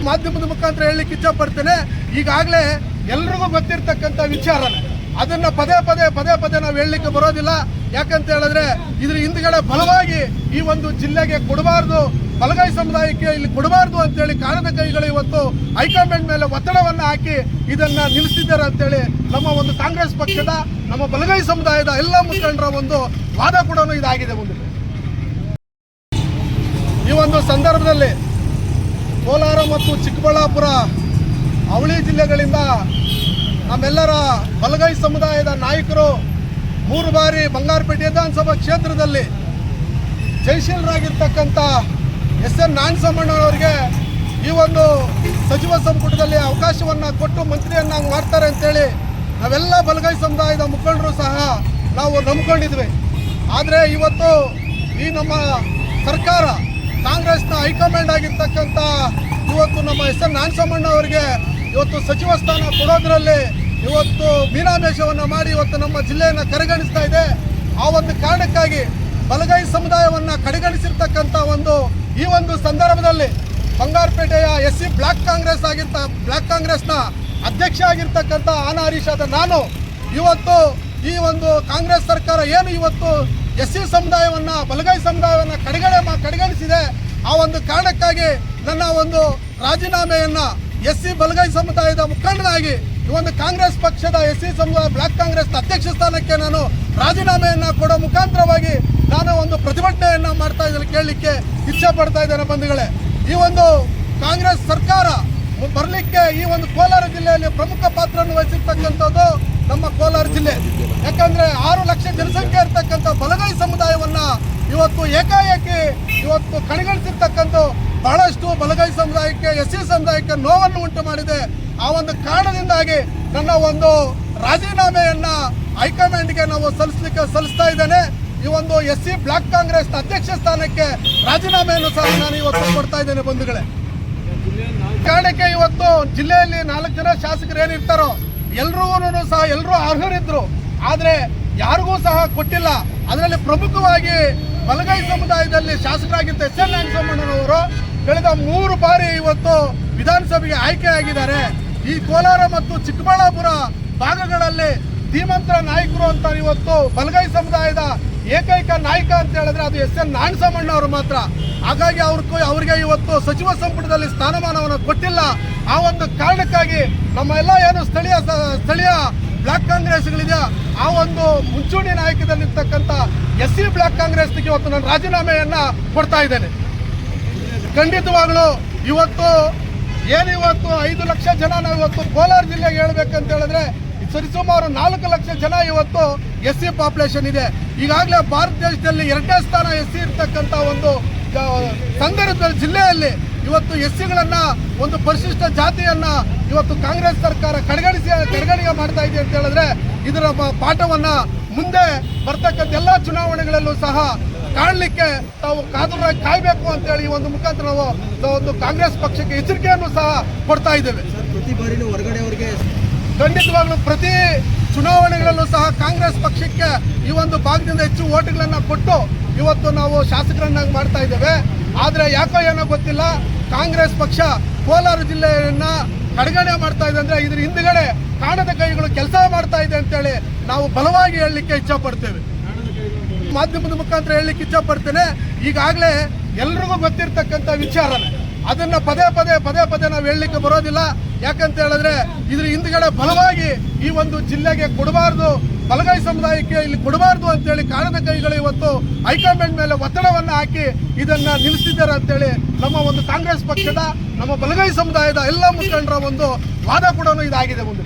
ಮಾಧ್ಯಮದ ಮುಖಾಂತರ ಹೇಳಲಿಕ್ಕೆ ಇಚ್ಛಪಡ್ತೇನೆ. ಈಗಾಗಲೇ ಎಲ್ರಿಗೂ ಗೊತ್ತಿರ್ತಕ್ಕಂಥ ವಿಚಾರನೆ, ಅದನ್ನ ಪದೇ ಪದೇ ನಾವು ಹೇಳಲಿಕ್ಕೆ ಬರೋದಿಲ್ಲ. ಯಾಕಂತ ಹೇಳಿದ್ರೆ ಇದ್ರ ಹಿಂದ್ಗಡೆ ಬಲವಾಗಿ ಈ ಒಂದು ಜಿಲ್ಲೆಗೆ ಕೊಡಬಾರ್ದು, ಬಲಗೈ ಸಮುದಾಯಕ್ಕೆ ಇಲ್ಲಿ ಕೊಡಬಾರ್ದು ಅಂತೇಳಿ ಕಾಣದ ಕೈಗಳು ಇವತ್ತು ಹೈಕಮಾಂಡ್ ಮೇಲೆ ಒತ್ತಡವನ್ನು ಹಾಕಿ ಇದನ್ನ ನಿಲ್ಲಿಸಿದ್ದಾರೆ ಅಂತೇಳಿ ನಮ್ಮ ಒಂದು ಕಾಂಗ್ರೆಸ್ ಪಕ್ಷದ, ನಮ್ಮ ಬಲಗೈ ಸಮುದಾಯದ ಎಲ್ಲ ಮುಖಂಡರ ಒಂದು ವಾದ ಕೂಡ ಇದಾಗಿದೆ. ಮುಂದೆ ಈ ಒಂದು ಸಂದರ್ಭದಲ್ಲಿ ಕೋಲಾರ ಮತ್ತು ಚಿಕ್ಕಬಳ್ಳಾಪುರ ಅವಳಿ ಜಿಲ್ಲೆಗಳಿಂದ ನಮ್ಮೆಲ್ಲರ ಬಲಗೈ ಸಮುದಾಯದ ನಾಯಕರು 3 ಬಾರಿ ಬಂಗಾರಪೇಟೆ ವಿಧಾನಸಭಾ ಕ್ಷೇತ್ರದಲ್ಲಿ ಜಯಶೀಲರಾಗಿರ್ತಕ್ಕಂಥ ಎಸ್.ಎನ್. ನಾಗಸಮ್ಮಣ್ಣವರಿಗೆ ಈ ಒಂದು ಸಚಿವ ಸಂಪುಟದಲ್ಲಿ ಅವಕಾಶವನ್ನು ಕೊಟ್ಟು ಮಂತ್ರಿಯನ್ನಾಗಿ ಮಾಡ್ತಾರೆ ಅಂತೇಳಿ ನಾವೆಲ್ಲ ಬಲಗೈ ಸಮುದಾಯದ ಮುಖಂಡರು ಸಹ ನಾವು ನಂಬ್ಕೊಂಡಿದ್ವಿ. ಆದರೆ ಇವತ್ತು ಈ ನಮ್ಮ ಸರ್ಕಾರ ಕಾಂಗ್ರೆಸ್ನ ಹೈಕಮಾಂಡ್ ಆಗಿರ್ತಕ್ಕಂಥ ಇವತ್ತು ನಮ್ಮ ಎಸ್.ಎನ್. ನಾಗಸಮ್ಮಣ್ಣವರಿಗೆ ಇವತ್ತು ಸಚಿವ ಸ್ಥಾನ ಕೊಡೋದ್ರಲ್ಲಿ ಇವತ್ತು ಮೀನಾಮೇಷವನ್ನು ಮಾಡಿ ಇವತ್ತು ನಮ್ಮ ಜಿಲ್ಲೆಯನ್ನು ಕಡೆಗಣಿಸ್ತಾ ಇದೆ. ಆ ಒಂದು ಕಾರಣಕ್ಕಾಗಿ ಬಲಗೈ ಸಮುದಾಯವನ್ನು ಕಡೆಗಣಿಸಿರ್ತಕ್ಕಂಥ ಈ ಒಂದು ಸಂದರ್ಭದಲ್ಲಿ ಬಂಗಾರಪೇಟೆಯ SC ಬ್ಲಾಕ್ ಕಾಂಗ್ರೆಸ್ನ ಅಧ್ಯಕ್ಷ ಆಗಿರ್ತಕ್ಕಂಥ ಆನ ಹರೀಶ್ ಆದ ನಾನು ಇವತ್ತು ಈ ಒಂದು ಕಾಂಗ್ರೆಸ್ ಸರ್ಕಾರ ಏನು ಇವತ್ತು SC ಸಮುದಾಯವನ್ನು ಬಲಗೈ ಸಮುದಾಯವನ್ನು ಕಡೆಗಣಿಸಿದೆ, ಆ ಒಂದು ಕಾರಣಕ್ಕಾಗಿ ನನ್ನ ಒಂದು ರಾಜೀನಾಮೆಯನ್ನು SC ಬಲಗೈ ಸಮುದಾಯದ ಮುಖಂಡನಾಗಿ ಈ ಒಂದು ಕಾಂಗ್ರೆಸ್ ಪಕ್ಷದ SC ಸಮುದಾಯ ಬ್ಲಾಕ್ ಕಾಂಗ್ರೆಸ್ನ ಅಧ್ಯಕ್ಷ ಸ್ಥಾನಕ್ಕೆ ನಾನು ರಾಜೀನಾಮೆಯನ್ನು ಕೊಡೋ ಮುಖಾಂತರವಾಗಿ ನಾನು ಒಂದು ಪ್ರತಿಭಟನೆಯನ್ನು ಮಾಡ್ತಾ ಇದ್ದಲ್ಲಿ ಕೇಳಲಿಕ್ಕೆ ಇಚ್ಛೆ ಪಡ್ತಾ ಇದ್ದೇನೆ. ಬಂಧುಗಳೇ, ಈ ಒಂದು ಕಾಂಗ್ರೆಸ್ ಸರ್ಕಾರ ಬರಲಿಕ್ಕೆ ಈ ಒಂದು ಕೋಲಾರ ಜಿಲ್ಲೆಯಲ್ಲಿ ಪ್ರಮುಖ ಪಾತ್ರವನ್ನು ವಹಿಸಿರ್ತಕ್ಕಂಥದ್ದು ನಮ್ಮ ಕೋಲಾರ ಜಿಲ್ಲೆ. ಯಾಕಂದ್ರೆ 6 ಲಕ್ಷ ಜನಸಂಖ್ಯೆ ಇರ್ತಕ್ಕಂಥ ಬಲಗೈ ಸಮುದಾಯವನ್ನ ಇವತ್ತು ಏಕಾಏಕಿ ಇವತ್ತು ಕಡೆಗಣಿಸಿರ್ತಕ್ಕಂಥ ಬಹಳಷ್ಟು ಬಲಗೈ ಸಮುದಾಯಕ್ಕೆ SC ಸಮುದಾಯಕ್ಕೆ ನೋವನ್ನು ಉಂಟು ಮಾಡಿದೆ. ಆ ಒಂದು ಕಾರಣದಿಂದಾಗಿ ನನ್ನ ಒಂದು ರಾಜೀನಾಮೆಯನ್ನ ಹೈಕಮಾಂಡ್ಗೆ ನಾವು ಸಲ್ಲಿಸ್ತಾ ಇದ್ದೇನೆ. ಈ ಒಂದು SC ಬ್ಲಾಕ್ ಕಾಂಗ್ರೆಸ್ನ ಅಧ್ಯಕ್ಷ ಸ್ಥಾನಕ್ಕೆ ರಾಜೀನಾಮೆಯನ್ನು ಸಹ ನಾನು ಇವತ್ತು ಕೊಡ್ತಾ ಇದ್ದೇನೆ. ಬಂಧುಗಳೇ, ಕಾರಣಕ್ಕೆ ಇವತ್ತು ಜಿಲ್ಲೆಯಲ್ಲಿ 4 ಜನ ಶಾಸಕರು ಏನಿರ್ತಾರೋ ಎಲ್ಲರೂ ಅರ್ಹರಿದ್ರು, ಆದ್ರೆ ಯಾರಿಗೂ ಸಹ ಕೊಟ್ಟಿಲ್ಲ. ಅದರಲ್ಲಿ ಪ್ರಮುಖವಾಗಿ ಬಲಗೈ ಸಮುದಾಯದಲ್ಲಿ ಶಾಸಕರಾಗಿದ್ದ ಎಸ್.ಎನ್. ನಾಗಸಮ್ಮಣ್ಣನವರು ಕಳೆದ 3 ಬಾರಿ ಇವತ್ತು ವಿಧಾನಸಭೆಗೆ ಆಯ್ಕೆಯಾಗಿದ್ದಾರೆ. ಈ ಕೋಲಾರ ಮತ್ತು ಚಿಕ್ಕಬಳ್ಳಾಪುರ ಭಾಗಗಳಲ್ಲಿ ಧೀಮಂತ ನಾಯಕರು ಅಂತ ಇವತ್ತು ಬಲಗೈ ಸಮುದಾಯದ ಏಕೈಕ ನಾಯಕ ಅಂತ ಹೇಳಿದ್ರೆ ಅದು ಎಸ್.ಎನ್. ನಾಗಸಮ್ಮಣ್ಣವರು ಮಾತ್ರ. ಹಾಗಾಗಿ ಅವ್ರಿಗೆ ಇವತ್ತು ಸಚಿವ ಸಂಪುಟದಲ್ಲಿ ಸ್ಥಾನಮಾನವನ್ನು ಕೊಟ್ಟಿಲ್ಲ. ಆ ಒಂದು ಕಾರಣಕ್ಕಾಗಿ ನಮ್ಮ ಎಲ್ಲ ಏನು ಸ್ಥಳೀಯ ಬ್ಲಾಕ್ ಕಾಂಗ್ರೆಸ್ಗಳಿದೆ, ಆ ಒಂದು ಮುಂಚೂಣಿ ನಾಯಕದಲ್ಲಿರ್ತಕ್ಕಂಥ SC ಬ್ಲಾಕ್ ಕಾಂಗ್ರೆಸ್ಗೆ ಇವತ್ತು ನಾನು ರಾಜೀನಾಮೆಯನ್ನ ಕೊಡ್ತಾ ಇದ್ದೇನೆ. ಖಂಡಿತವಾಗ್ಲೂ ಇವತ್ತು 5 ಲಕ್ಷ ಜನ ನಾವು ಇವತ್ತು ಕೋಲಾರ ಜಿಲ್ಲೆಗೆ ಹೇಳ್ಬೇಕಂತ ಹೇಳಿದ್ರೆ ಸರಿಸುಮಾರು 4 ಲಕ್ಷ ಜನ ಇವತ್ತು SC ಪಾಪ್ಯುಲೇಷನ್ ಇದೆ. ಈಗಾಗಲೇ ಭಾರತ ದೇಶದಲ್ಲಿ 2ನೇ ಸ್ಥಾನ SC ಇರ್ತಕ್ಕಂಥ ಒಂದು ಸಂದರ್ಭದಲ್ಲಿ ಜಿಲ್ಲೆಯಲ್ಲಿ ಇವತ್ತು SCಗಳನ್ನ ಒಂದು ಪರಿಶಿಷ್ಟ ಜಾತಿಯನ್ನ ಇವತ್ತು ಕಾಂಗ್ರೆಸ್ ಸರ್ಕಾರ ಕಡೆಗಣಿಕೆ ಮಾಡ್ತಾ ಇದೆ ಅಂತ ಹೇಳಿದ್ರೆ ಇದರ ಪಾಠವನ್ನ ಮುಂದೆ ಬರ್ತಕ್ಕಂಥ ಎಲ್ಲ ಚುನಾವಣೆಗಳಲ್ಲೂ ಸಹ ಕಾಣಲಿಕ್ಕೆ ತಾವು ಕಾಯಬೇಕು ಅಂತೇಳಿ ಈ ಒಂದು ಮುಖಾಂತರ ನಾವು ಒಂದು ಕಾಂಗ್ರೆಸ್ ಪಕ್ಷಕ್ಕೆ ಎಚ್ಚರಿಕೆಯನ್ನು ಸಹ ಕೊಡ್ತಾ ಇದ್ದೇವೆ. ಪ್ರತಿ ಬಾರಿನೂ ಹೊರಗಡೆಯವರಿಗೆ ಖಂಡಿತವಾಗ್ಲೂ ಪ್ರತಿ ಚುನಾವಣೆಗಳಲ್ಲೂ ಸಹ ಕಾಂಗ್ರೆಸ್ ಪಕ್ಷಕ್ಕೆ ಈ ಒಂದು ಭಾಗದಿಂದ ಹೆಚ್ಚು ಓಟ್ಗಳನ್ನು ಕೊಟ್ಟು ಇವತ್ತು ನಾವು ಶಾಸಕರನ್ನಾಗಿ ಮಾಡ್ತಾ ಇದ್ದೇವೆ. ಆದರೆ ಯಾಕೋ ಏನೋ ಗೊತ್ತಿಲ್ಲ, ಕಾಂಗ್ರೆಸ್ ಪಕ್ಷ ಕೋಲಾರ ಜಿಲ್ಲೆಯನ್ನ ಕಡೆಗಣೆ ಮಾಡ್ತಾ ಇದೆ. ಅಂದ್ರೆ ಇದ್ರ ಹಿಂದ್ಗಡೆ ಕಾಣದ ಕೈಗಳು ಕೆಲಸ ಮಾಡ್ತಾ ಇದೆ ಅಂತೇಳಿ ನಾವು ಬಲವಾಗಿ ಹೇಳಲಿಕ್ಕೆ ಇಚ್ಛಪಡ್ತೇವೆ. ಮಾಧ್ಯಮದ ಮುಖಾಂತರ ಹೇಳಲಿಕ್ಕೆ ಇಚ್ಛಪಡ್ತೇನೆ. ಈಗಾಗಲೇ ಎಲ್ರಿಗೂ ಗೊತ್ತಿರ್ತಕ್ಕಂಥ ವಿಚಾರನೆ, ಅದನ್ನ ಪದೇ ಪದೇ ನಾವು ಹೇಳಲಿಕ್ಕೆ ಬರೋದಿಲ್ಲ. ಯಾಕಂತ ಹೇಳಿದ್ರೆ ಇದ್ರ ಹಿಂದ್ಗಡೆ ಬಲವಾಗಿ ಈ ಒಂದು ಜಿಲ್ಲೆಗೆ ಕೊಡಬಾರ್ದು, ಬಲಗೈ ಸಮುದಾಯಕ್ಕೆ ಇಲ್ಲಿ ಕೊಡಬಾರ್ದು ಅಂತೇಳಿ ಕಾಣದ ಕೈಗಳು ಇವತ್ತು ಹೈಕಮಾಂಡ್ ಮೇಲೆ ಒತ್ತಡವನ್ನು ಹಾಕಿ ಇದನ್ನ ನಿಲ್ಲಿಸಿದ್ದಾರೆ ಅಂತೇಳಿ ನಮ್ಮ ಒಂದು ಕಾಂಗ್ರೆಸ್ ಪಕ್ಷದ, ನಮ್ಮ ಬಲಗೈ ಸಮುದಾಯದ ಎಲ್ಲ ಮುಖಂಡರ ಒಂದು ವಾದ ಕೂಡ ಇದಾಗಿದೆ. ಮುಂದೆ